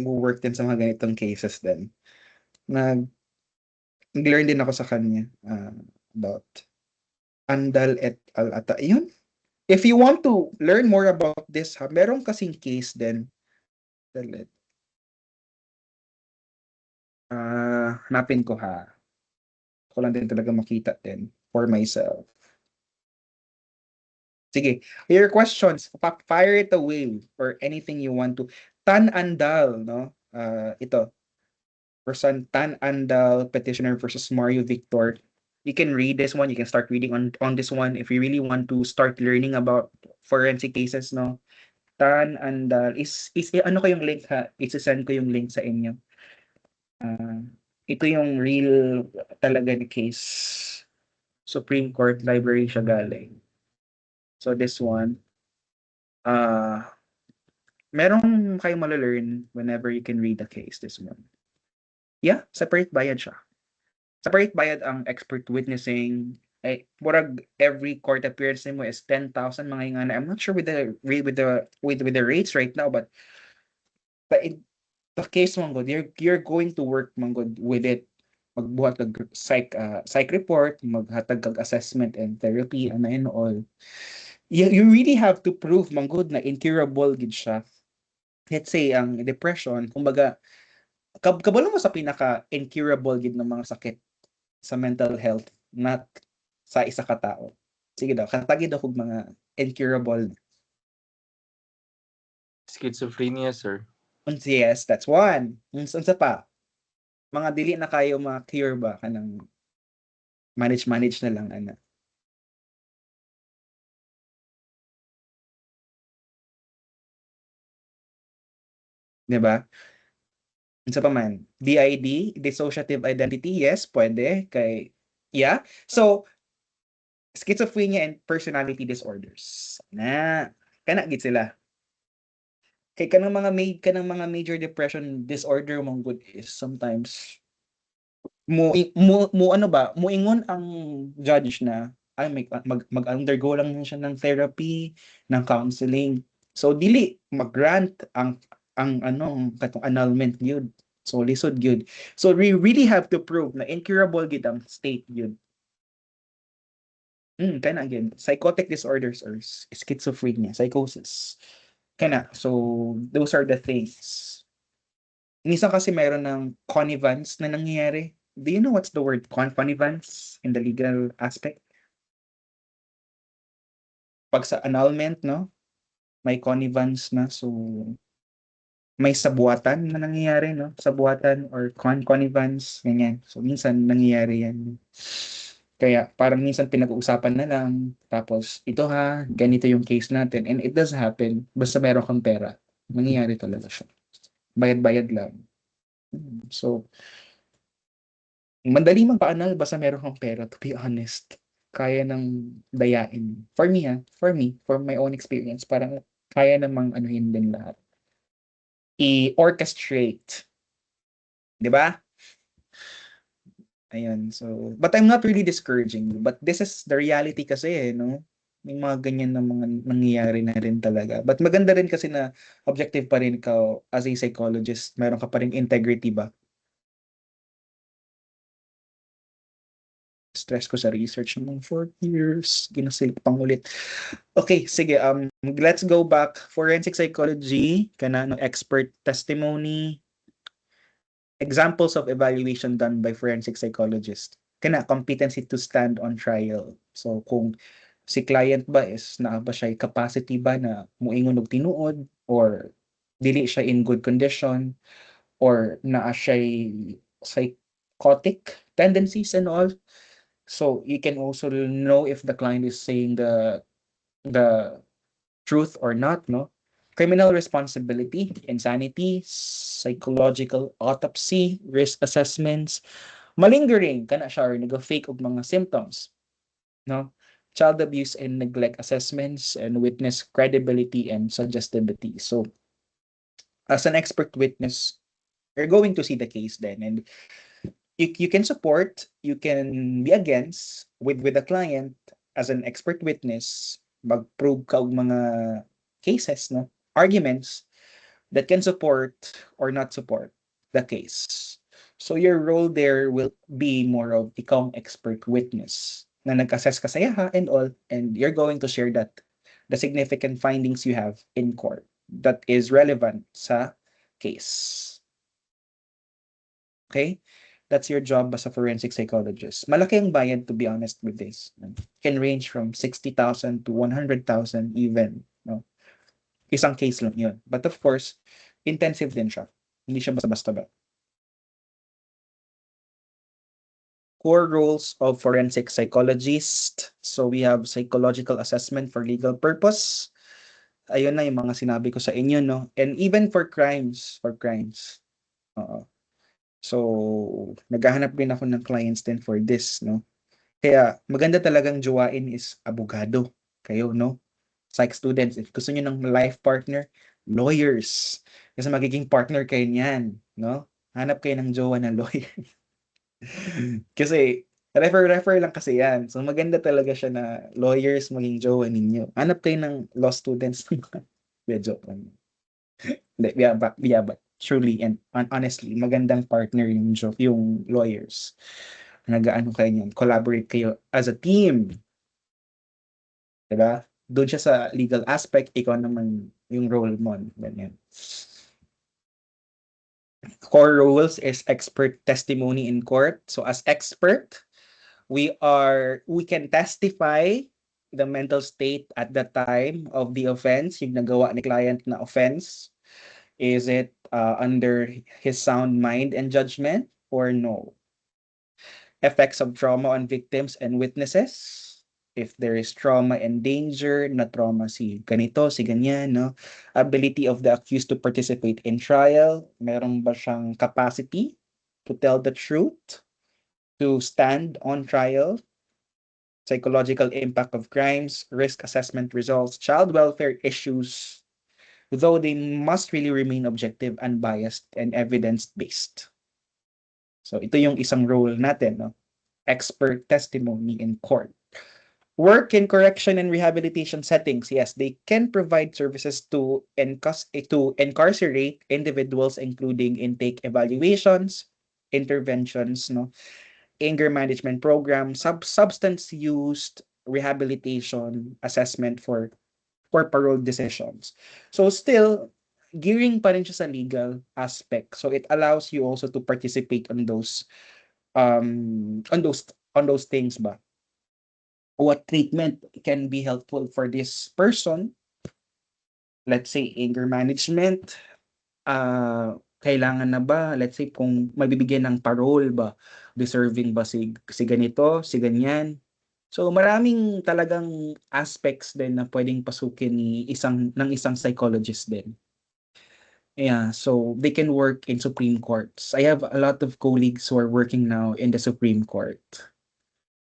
work din sa mga ganitong cases din. Nag-learn din ako sa kanya about Andal et al. Ata. Yun. If you want to learn more about this, ha, meron kasing case din. Hanapin ko ha. Ko lang din talaga makita din for myself. Sige, your questions, fire it away or anything you want to. Tan Andal, no? Ito. Person Tan Andal, petitioner versus Mario Victor. You can read this one. You can start reading on this one if you really want to start learning about forensic cases, no? Tan Andal ano ko yung link ha? Isa-send ko yung link sa inyo. Ito yung real talaga ni case. Supreme Court Library siya galing. So this one, merong kayong malalearn whenever you can read the case, this one. Yeah, separate bayad siya. Separate bayad ang expert witnessing. Murag every court appearance mo is 10,000 mga ingana. I'm not sure with the rates right now, but the case man god, you're going to work man god with it. Magbuhat kag psych report, maghatag kag assessment and therapy and all. You really have to prove man good na incurable gid siya. Let's say ang depression, kumbaga kabalo mo sa pinaka incurable gid ng mga sakit sa mental health, not sa isa ka tao. Sige daw, katagid ako mga incurable. Schizophrenia, sir. Yes, that's one. Unsa pa? Mga dili na kayo ma-cure ba kanang manage na lang ana. Diba? Unsa pa man? DID, dissociative identity, yes, pwede kay yeah. So schizophrenia and personality disorders. Kana gid sila. Kay kanang mga major depression disorder mong good is sometimes mo ano ba, moingon ang judge na ay mag-undergo lang siya ng therapy, ng counseling. So dili mag-grant ang katong annulment gyud. So lisod gyud. So we really have to prove na incurable gyud ang state gyud. Kana again, psychotic disorders or schizophrenia, psychosis. Kana, so those are the things. Minsan kasi meron ng connivance na nangyayari. Do you know what's the word connivance in the legal aspect? Pag sa annulment, no? May connivance na. So, may sabuatan na nangyayari, no? Sabuatan or connivance, ganyan. So, minsan nangyayari yan. Kaya parang minsan pinag-uusapan na lang. Tapos, ito ha, ganito yung case natin. And it does happen. Basta meron kang pera. Nangyayari talaga siya. Bayad-bayad lang. So, madali magpa-annul basta meron kang pera, to be honest. Kaya nang dayain. For me, for my own experience, parang kaya namang anuhin din lahat. I-orchestrate. 'Di ba? Ayun, so, but I'm not really discouraging you. But this is the reality kasi, no? May mga ganyan na mga nangyayari na rin talaga. But maganda rin kasi na objective pa rin ka as a psychologist. Meron ka pa rin integrity ba? stress ko sa research ng 4 years. Ginasilip pang ulit. Okay, sige. Let's go back. Forensic psychology, kana no expert testimony, examples of evaluation done by forensic psychologist. Kana competency to stand on trial. So kung si client ba is naa ba siya capacity ba na muingon og tinuod, or dili siya in good condition, or naa siya psychotic tendencies and all. So you can also know if the client is saying the truth or not, no? Criminal responsibility, insanity, psychological autopsy, risk assessments, malingering, kana siya, or nag-fake og mga symptoms, no? Child abuse and neglect assessments, and witness credibility and suggestibility. So, as an expert witness, you're going to see the case then, and you can support, you can be against with the client as an expert witness, mag-prove ka og mga cases, no? Arguments that can support or not support the case. So your role there will be more of ikaw ang expert witness na nag-assess ka sa yaha and all, and you're going to share that the significant findings you have in court that is relevant sa case. Okay? That's your job as a forensic psychologist. Malaki ang bayad, to be honest with this. Can range from 60,000 to 100,000 even, no? Isang case lang yun. But of course, intensive din siya. Hindi siya basta-basta ba. Core roles of forensic psychologist. So we have psychological assessment for legal purpose. Ayun na yung mga sinabi ko sa inyo, no? And even for crimes. Oo. So, naghahanap din ako ng clients din for this, no? Kaya, maganda talagang jowain is abogado. Kayo, no? Psych students, if gusto nyo ng life partner, lawyers. Kasi magiging partner kayo niyan, no? Hanap kayo ng jowa na lawyer. Kasi, refer lang kasi yan. So, maganda talaga siya na lawyers maging jowa ninyo. Hanap kayo ng law students. Medyo, but truly and honestly, magandang partner yung lawyers. Nag-ano kayo niyan, collaborate kayo as a team. Diba? Doon siya sa legal aspect, ikaw naman yung role mo. Ganyan. Core roles is expert testimony in court. So as expert, we can testify the mental state at the time of the offense, yung nagawa ni client na offense. Is it under his sound mind and judgment or no? Effects of trauma on victims and witnesses. If there is trauma and danger, na trauma si ganito, si ganyan, no? Ability of the accused to participate in trial. Meron ba siyang capacity to tell the truth, to stand on trial? Psychological impact of crimes, risk assessment results, child welfare issues, though they must really remain objective, unbiased, and evidence-based. So ito yung isang role natin, no? Expert testimony in court. Work in correction and rehabilitation settings. Yes, they can provide services to incarcerate individuals, including intake evaluations, interventions, no? Anger management program, substance use rehabilitation assessment for parole decisions. So still, gearing pa rin siya sa legal aspect. So it allows you also to participate on those things ba. What treatment can be helpful for this person? Let's say anger management. Kailangan na ba, let's say kung mabibigyan ng parole ba, deserving ba si ganito, si ganyan. So maraming talagang aspects din na pwedeng pasukin ng isang psychologist din. Yeah, so they can work in Supreme Courts. I have a lot of colleagues who are working now in the Supreme Court.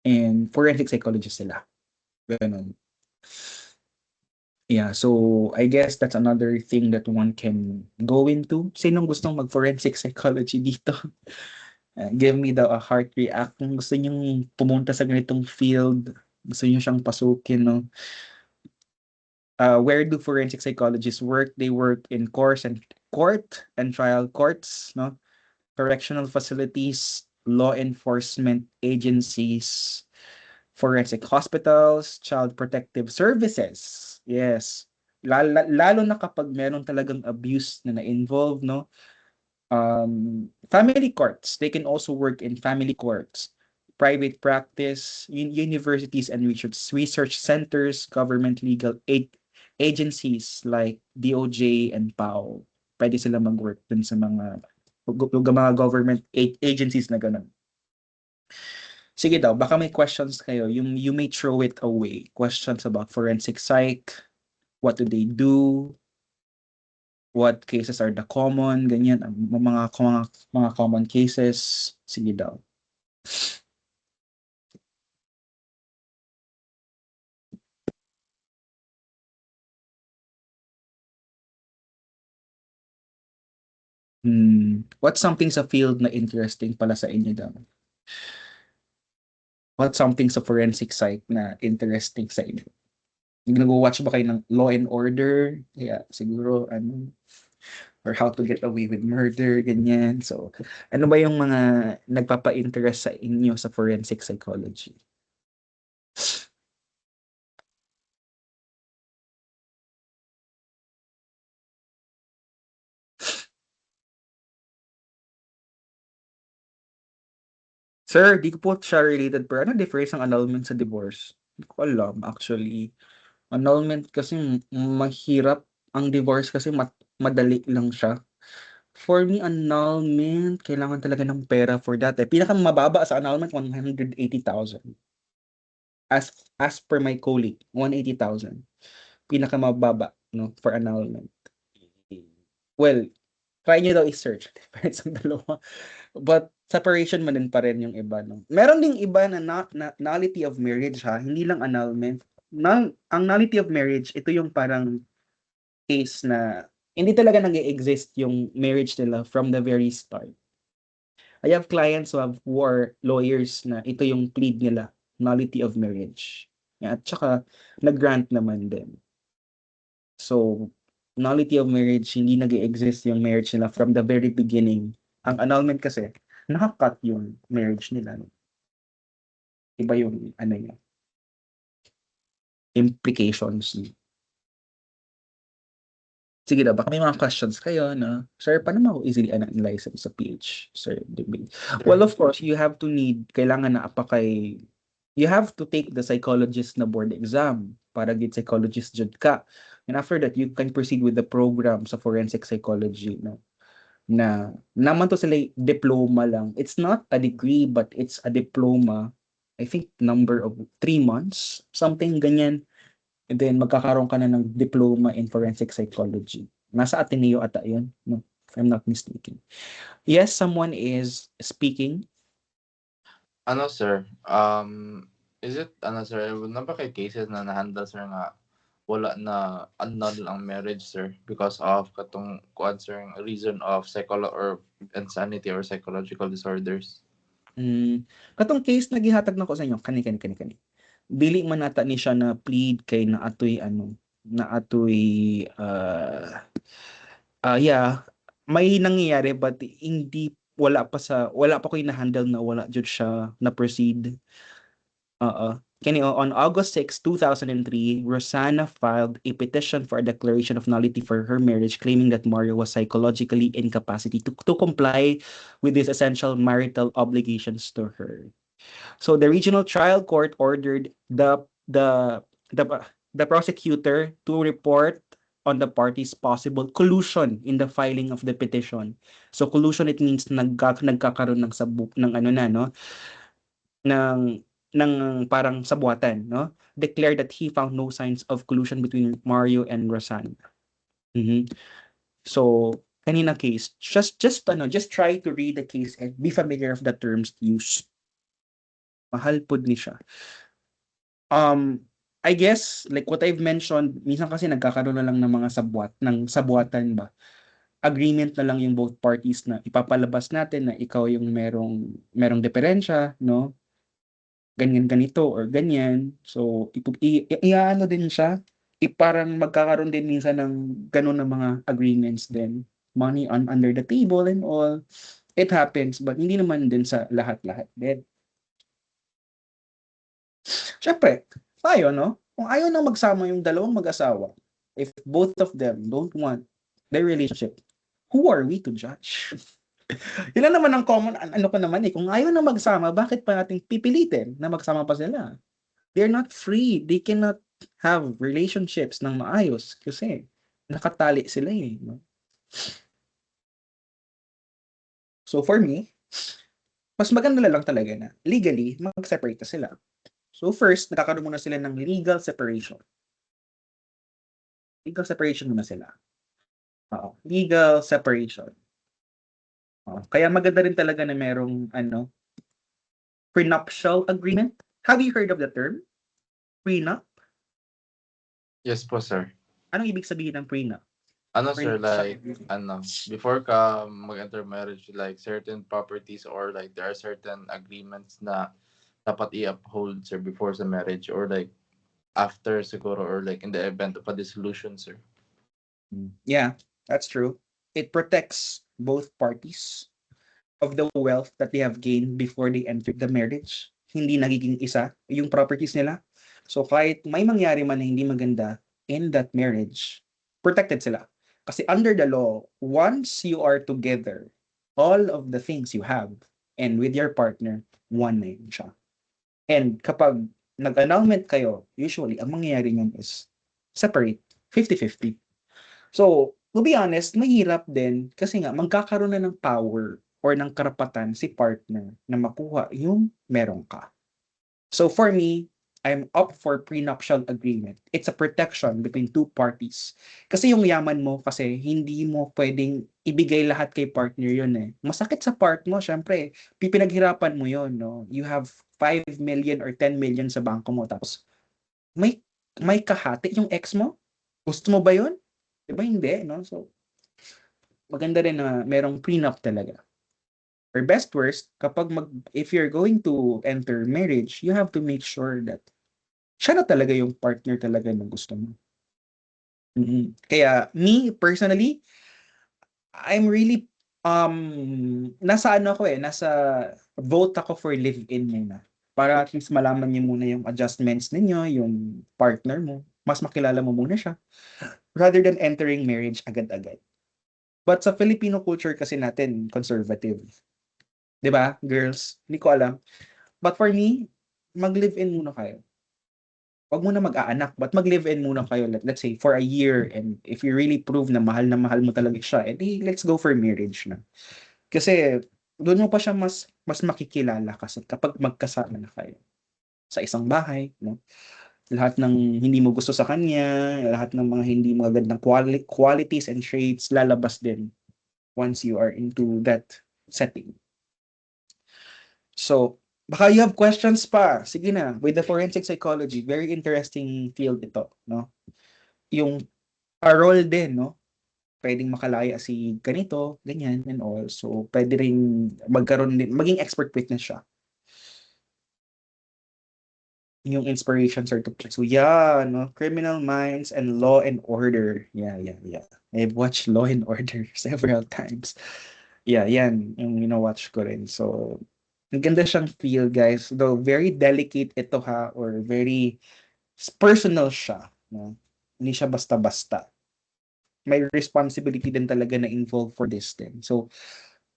And forensic psychologists sila. Ganun. Yeah, so I guess that's another thing that one can go into. Sinong gustong mag-forensic psychology dito? Give me the heart react. Kung gusto nyong pumunta sa ganitong field, gusto nyo siyang pasukin, no? Where do forensic psychologists work? They work in court and trial courts, no? Correctional facilities, law enforcement agencies, forensic hospitals, child protective services. Yes. Lalo na kapag meron talagang abuse na na-involve, no? Family courts, they can also work in family courts, private practice, universities and research centers, government legal aid agencies like DOJ and PAO. Pwede sila mag-work dun sa mga government agencies na ganun. Sige daw, baka may questions kayo. You may throw it away. Questions about forensic psych, what do they do, what cases are the common, ganyan, mga common cases. Sige daw. What's something sa field na interesting pala sa inyo daw? What's something sa forensic psych na interesting sa inyo? Nag-watch ba kayo ng Law and Order? Yeah, siguro, or How to Get Away with Murder, ganyan. So, ano ba yung mga nagpapa-interest sa inyo sa forensic psychology? Sir, di ko po siya related, pero ano difference ng annulment sa divorce? Hindi ko alam, actually. Annulment kasi mahirap. Ang divorce kasi madali lang siya. For me, annulment, kailangan talaga ng pera for that. Pinakamababa sa annulment, 180,000. As per my colleague, 180,000. Pinakamababa, no, for annulment. Well, try nyo daw i-search. Difference ang dalawa. But separation man din pa rin yung iba, no. Meron ding iba na nullity of marriage, ha. Hindi lang annulment. Ang nullity of marriage, ito yung parang case na hindi talaga nag-exist yung marriage nila from the very start. I have clients who are lawyers na ito yung plead nila, nullity of marriage. At saka, nag-grant naman din. So, nullity of marriage, hindi nag-exist yung marriage nila from the very beginning. Ang annulment kasi, nakakat yung marriage nila. Iba yung, implications niya. Sige daw, baka may mga questions kayo, no? Sir, paano mo ako easily license sa PH? Sir, well, of course, you have to kailangan na you have to take the psychologist na board exam para get psychologist jud ka. And after that, you can proceed with the program sa forensic psychology, no? Na naman to sila diploma lang. It's not a degree, but it's a diploma. I think number of 3 months, something ganyan. And then magkakaroon ka na ng diploma in forensic psychology. Nasa Ateneo ata yun, no? If I'm not mistaken. Yes, someone is speaking. Ano, sir? Is it, sir, wala ba kayo cases na na-handle, sir, nga wala na annul ang marriage, sir, because of katong answering reason of or insanity or psychological disorders? Katong case na gihatag na ko sa inyo, kani. Dili man ata ni siya na plead kay naatoy yeah, may nangyayari but wala pa ko na-handle na wala jud siya na proceed. On August 6, 2003, Rosanna filed a petition for a declaration of nullity for her marriage, claiming that Mario was psychologically incapacitated to comply with his essential marital obligations to her. So the regional trial court ordered the prosecutor to report on the parties' possible collusion in the filing of the petition. So collusion, it means nagkakaroon ng parang sabuatan, no? Declared that he found no signs of collusion between Mario and Rosanna. So kanina case, just try to read the case and be familiar of the terms used. Mahal pod ni siya. I guess, like what I've mentioned, minsan kasi nagkakaroon na lang ng mga sabuatan ba? Agreement na lang yung both parties na ipapalabas natin na ikaw yung merong diferensya, no? Ganyan ganito or ganyan. So, iaano din siya. Parang magkakaroon din minsan ng ganun na mga agreements din. Money under the table and all. It happens, but hindi naman din sa lahat-lahat din. Siyempre, tayo, no? Kung ayaw na magsama yung dalawang mag-asawa, if both of them don't want their relationship, who are we to judge? Yun lang naman ang common, ano ko naman eh, kung ayaw na magsama, bakit pa natin pipilitin na magsama pa sila? They're not free. They cannot have relationships ng maayos kasi nakatali sila eh. No? So for me, mas maganda na lang talaga na legally, mag-separate na sila. So first, nagkakaroon muna sila ng legal separation. Legal separation muna sila. Legal separation. Kaya maganda rin talaga na merong prenuptial agreement. Have you heard of the term? Prenup? Yes po, sir. Anong ibig sabihin ng prenup? Ano, sir, Prenuptial like, agreement. before ka mag-enter marriage, like, certain properties or, like, there are certain agreements na dapat i-uphold, sir, before sa marriage or, like, after siguro or, like, in the event of a dissolution, sir. Yeah, that's true. It protects both parties of the wealth that they have gained before they enter the marriage. Hindi nagiging isa yung properties nila. So kahit may mangyari man na hindi maganda in that marriage, protected sila. Kasi under the law, once you are together, all of the things you have and with your partner, one na yun siya. And kapag nag-annulment kayo, usually, ang mangyayari niyan is separate, 50-50. So, to be honest, mahirap din kasi nga magkakaroon na ng power or ng karapatan si partner na makuha yung meron ka. So for me, I'm up for prenuptial agreement. It's a protection between two parties. Kasi yung yaman mo kasi hindi mo pwedeng ibigay lahat kay partner yun eh. Masakit sa part mo, syempre, pipinaghirapan mo yun, no? You have 5 million or 10 million sa bangko mo tapos may kahati yung ex mo? Gusto mo ba yun? Diba hindi, no? So, maganda rin na merong prenup talaga. Or best worst, if you're going to enter marriage, you have to make sure that siya na talaga yung partner talaga na gusto mo. Kaya, me, personally, I'm really, nasa vote ako for live-in muna. Para at least malaman niyo muna yung adjustments ninyo, yung partner mo. Mas makilala mo muna siya. Rather than entering marriage agad-agad. But sa Filipino culture kasi natin, conservative. 'Di ba, girls? Hindi ko alam. But for me, mag-live-in muna kayo. Wag muna mag-aanak, but mag-live-in muna kayo, let's say, for a year. And if you really prove na mahal mo talaga siya, edi let's go for marriage na. Kasi, doon mo pa siya mas makikilala kasi kapag magkasama na kayo sa isang bahay, no? Lahat ng hindi mo gusto sa kanya, lahat ng mga hindi magagandang qualities and traits lalabas din once you are into that setting. So, baka you have questions pa. Sige na, with the forensic psychology, very interesting field ito, no? Yung role din, no? Pwedeng makalaya si ganito, ganyan, and all. So, pwede rin maging expert witness siya. Yung inspiration certificate. So, yeah, no? Criminal Minds and Law and Order. Yeah. I've watched Law and Order several times. Yeah, yan. Yung watch ko rin. So, ang ganda siyang feel, guys. Though very delicate ito or very personal siya. No? Hindi siya basta-basta. May responsibility din talaga na involved for this thing. So,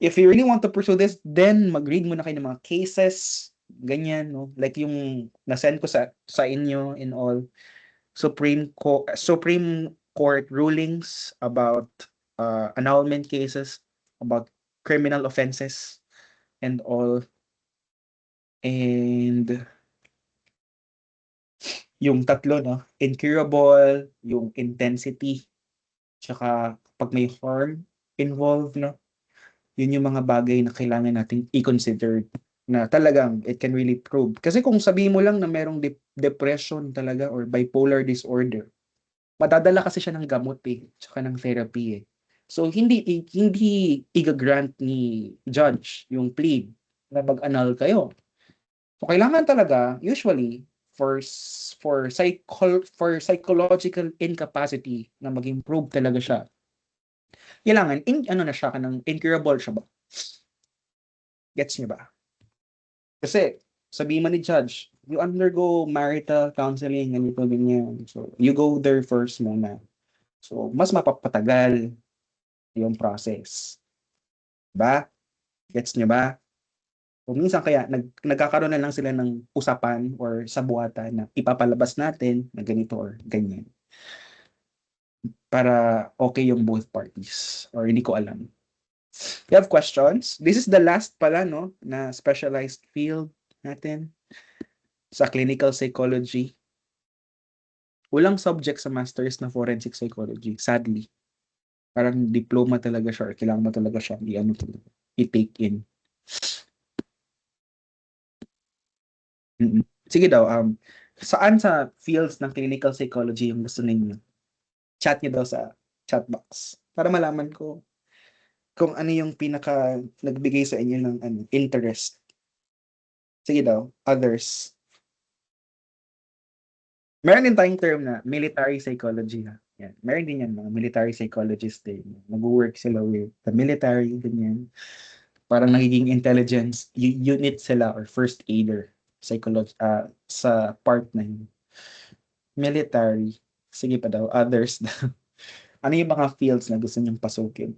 if you really want to pursue this, then mag-read muna kayo ng mga cases, ganyan, no? Like yung na-send ko sa inyo in all, Supreme Court rulings about annulment cases, about criminal offenses, and all. And yung tatlo, no? Incurable, yung intensity, tsaka pag may harm involved, no? Yun yung mga bagay na kailangan nating i-consider na talagang it can really prove. Kasi kung sabihin mo lang na merong depression talaga or bipolar disorder, madadala kasi siya ng gamot tsaka ng therapy So hindi i-grant ni judge yung plea na mag-annul kayo. So kailangan talaga usually for psychological incapacity na maging prove talaga siya. Kailangan na siya incurable siya ba? Gets niyo ba? Kasi sabihin mo ni judge, you undergo marital counseling, ganito, ganyan. So, you go there first muna. So, mas mapapatagal yung process. Ba? Gets nyo ba? O minsan kaya nagkakaroon na lang sila ng usapan or sabuatan na ipapalabas natin na ganito or ganyan. Para okay yung both parties. Or hindi ko alam. You have questions? This is the last pala, no? Na specialized field natin sa clinical psychology. Walang subject sa masters na forensic psychology, sadly. Parang diploma talaga siya or kailangan mo talaga siya i-take in. Sige daw, saan sa fields ng clinical psychology yung gusto ninyo? Chat niyo daw sa chat box para malaman ko kung ano yung pinaka nagbigay sa inyo ng interest. Sige daw, others. Meron din tayong term na military psychology na. Yan. Meron din yan, mga military psychologists din. Nag-work sila with the military, ganyan. Parang nagiging intelligence unit sila or first aider sa part na yun. Military. Sige pa daw, others. Ano yung mga fields na gusto niyong pasukin?